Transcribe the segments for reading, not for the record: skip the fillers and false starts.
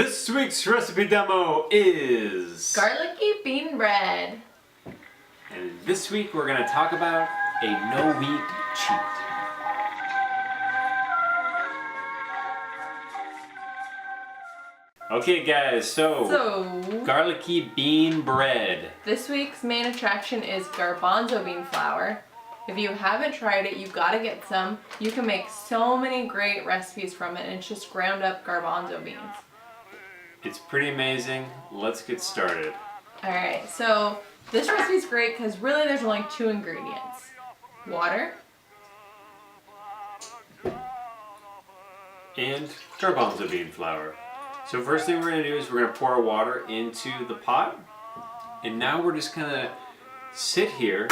This week's recipe demo is garlicky bean bread. And this week we're going to talk about a no-wheat cheat. Okay guys, so garlicky bean bread. This week's main attraction is garbanzo bean flour. If you haven't tried it, you gotta get some. You can make so many great recipes from it, and it's just ground up garbanzo beans. It's pretty amazing. Let's get started. Alright, so this recipe is great because really there's only two ingredients. Water. And garbanzo bean flour. So first thing we're going to do is we're going to pour water into the pot. And now we're just going to sit here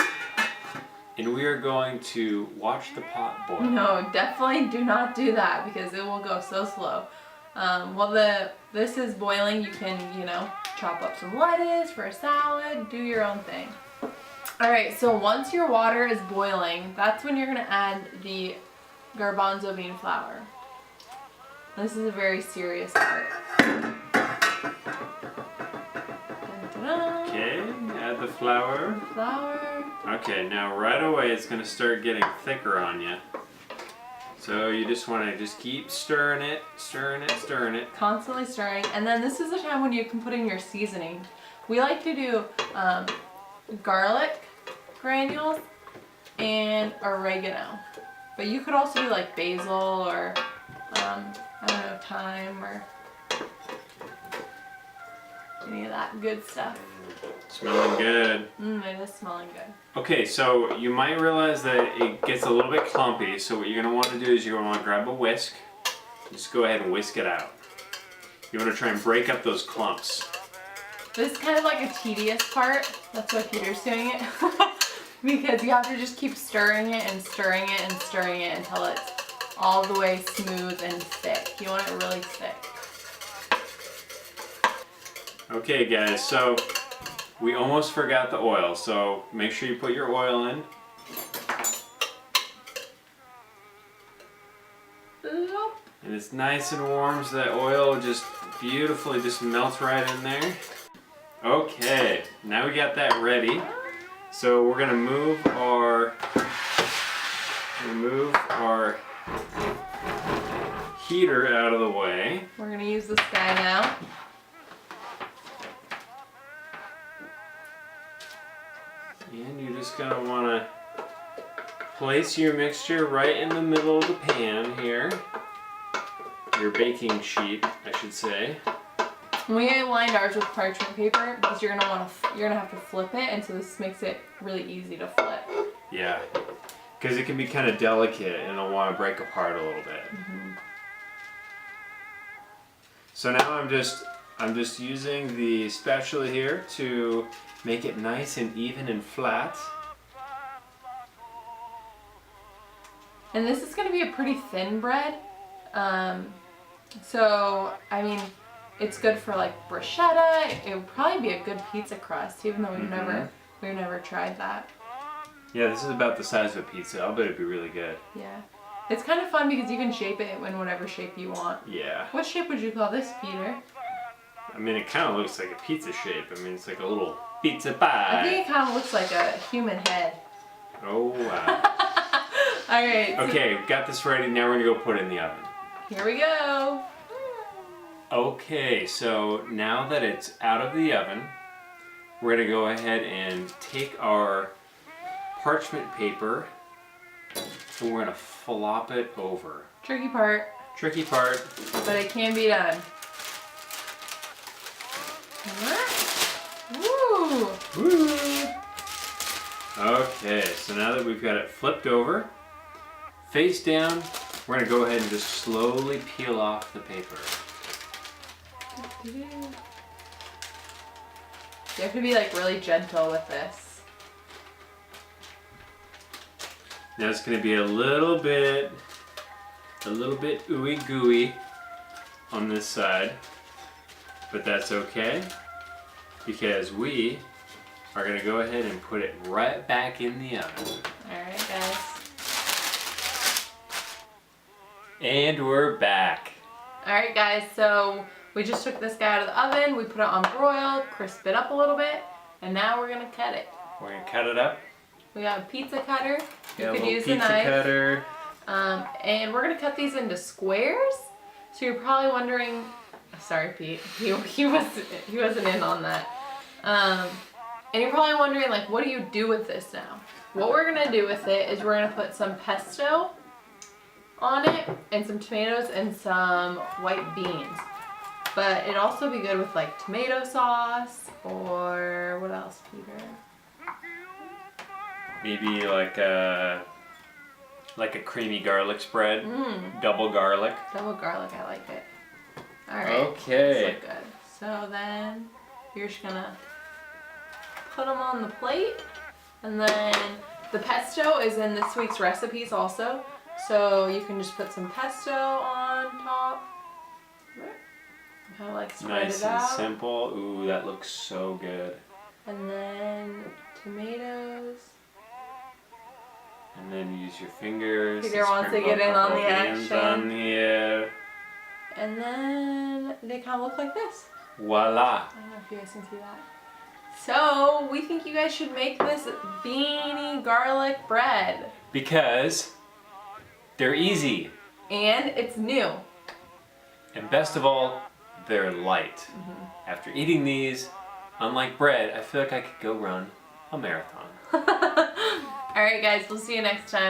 and we are going to watch the pot boil. No, definitely do not do that because it will go so slow. While this is boiling, you can, chop up some lettuce for a salad, do your own thing. Alright, so once your water is boiling, that's when you're going to add the garbanzo bean flour. This is a very serious part. Okay, add the flour. Okay, now right away it's going to start getting thicker on you. So you just want to keep stirring it. Constantly stirring. And then this is the time when you can put in your seasoning. We like to do garlic granules and oregano. But you could also do like basil or I don't know, thyme or any of that good stuff. Smelling good. It is smelling good. Okay, so you might realize that it gets a little bit clumpy, so what you're going to want to do is you're going to want to grab a whisk. Just go ahead and whisk it out. You want to try and break up those clumps. This is kind of like a tedious part. That's why Peter's doing it. Because you have to just keep stirring it and stirring it and stirring it until it's all the way smooth and thick. You want it really thick. Okay guys, so we almost forgot the oil, so make sure you put your oil in. And it's nice and warm, so that oil just beautifully just melts right in there. Okay, now we got that ready. So we're gonna move our heater out of the way. We're gonna use this guy now. And you're just gonna wanna place your mixture right in the middle of the pan here. Your baking sheet, I should say. We lined ours with parchment paper because you're gonna have to flip it, and so this makes it really easy to flip. Yeah, because it can be kind of delicate and it'll want to break apart a little bit. So now I'm just using the spatula here to make it nice and even and flat. And this is going to be a pretty thin bread. So, I mean, it's good for like bruschetta. It would probably be a good pizza crust, even though we've never tried that. Yeah, this is about the size of a pizza. I'll bet it'd be really good. Yeah. It's kind of fun because you can shape it in whatever shape you want. Yeah. What shape would you call this, Peter? I mean, it kind of looks like a pizza shape. I mean, it's like a little pizza pie. I think it kind of looks like a human head. Oh, wow. Alright. Okay, got this ready. Now we're going to go put it in the oven. Here we go. Okay, so now that it's out of the oven, we're going to go ahead and take our parchment paper and we're going to flop it over. Tricky part. Tricky part. But it can be done. Woo! Woo! Okay, so now that we've got it flipped over, face down, we're going to go ahead and just slowly peel off the paper. You have to be like really gentle with this. Now it's going to be a little bit ooey gooey on this side, but that's okay because we are going to go ahead and put it right back in the oven. Alright guys. And we're back. Alright guys, so We just took this guy out of the oven, we put it on broil, crisp it up a little bit, and now we're gonna cut it. We're gonna cut it up. We got a pizza cutter. You Got a could little use a pizza knife. cutter. And we're gonna cut these into squares. So you're probably wondering, sorry Pete, he wasn't in on that. And you're probably wondering like, what do you do with this now? What we're gonna do with it is we're gonna put some pesto on it and some tomatoes and some white beans. But it'd also be good with like tomato sauce or what else, Peter? Maybe like a creamy garlic spread. Double garlic. Double garlic, I like it. Alright. Okay. So good. So then you're just gonna put them on the plate. And then the pesto is in this week's recipes also. So you can just put some pesto on top. Kind of like spread Nice it out. and simple. Ooh, that looks so good. And then tomatoes. And then use your fingers. Peter wants to get in on the action. On here. And then they kind of look like this. Voila. I don't know if you guys can see that. So we think you guys should make this beanie garlic bread. Because they're easy. And it's new. And best of all, they're light. After eating these, unlike bread, I feel like I could go run a marathon. Alright guys, we'll see you next time.